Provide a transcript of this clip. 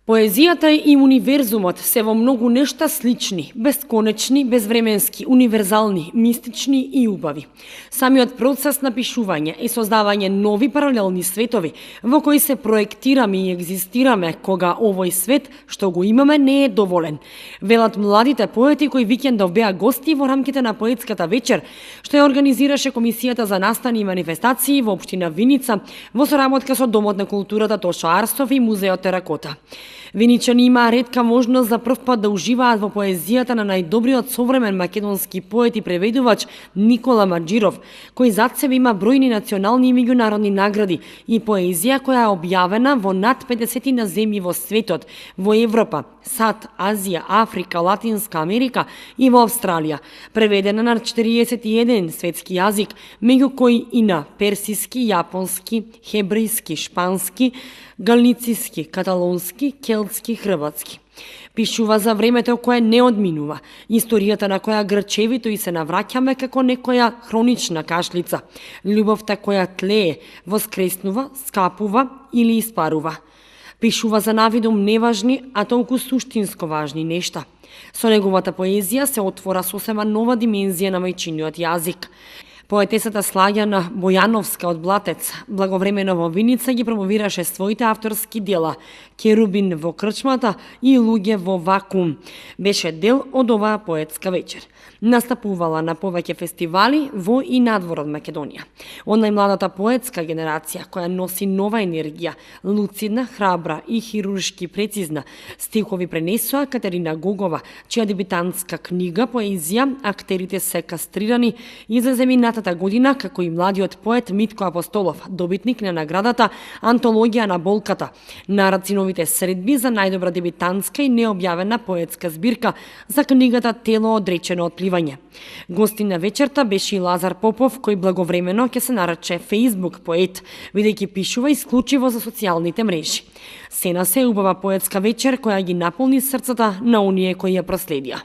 Поезијата и универзумот се во многу нешта слични, бесконечни, безвременски, универзални, мистични и убави. Самиот процес на пишување и создавање нови паралелни светови во кои се проектираме и екзистираме кога овој свет што го имаме не е доволен. Велат младите поети кои викендов беа гости во рамките на поетската вечер што ја организираше Комисијата за настани и манифестации во општина Виница во соработка со Домот на културата Тошо Арстов и Музеот Теракота. Виничани имаа ретка можност за прв пат да уживаат во поезијата на најдобриот современ македонски поет и преведувач Никола Маџиров, кој зад себе има бројни национални и меѓународни награди и поезија која е објавена во над 50 на земји во светот, во Европа, САД, Азија, Африка, Латинска Америка и во Австралија, преведена на 41 светски јазик, меѓу кои и на персиски, јапонски, хебрејски, шпански, галициски, каталонски, келтски, хрватски. Пишува за времето кое не одминува, историјата на која грчевито и се навраќаме како некоја хронична кашлица, љубовта која тлее, воскреснува, скапува или испарува. Пишува за навидум неважни, а толку суштинско важни нешта. Со неговата поезија се отвора сосема нова димензија на мајчиниот јазик. Поетесата Слаѓана Бојановска од Блатец благовремено во Виница ги промовираше своите авторски дела Керубин во крчмата и Луѓе во вакуум. Беше дел од оваа поетска вечер. Настапувала на повеќе фестивали во и надвор од Македонија. Од најмладата поетска генерација која носи нова енергија, луцидна, храбра и хируршки прецизна, стихови пренесоа Катерина Гогова, чија дебютантска книга поезија Актерите се кастрирани излезе минатата година како и младиот поет Митко Апостолов, добитник на наградата Антологија на болката, на Рациновите средби за најдобра дебютантска и необјавена поетска збирка за книгата Тело одречено од пливање. Гости на вечерта беше и Лазар Попов, кој благовремено ќе се нарече Facebook поет, бидејќи пишува исклучиво за социјалните мрежи. Сена се убава поетска вечер која ги наполни срцата на оние кои ја проследија.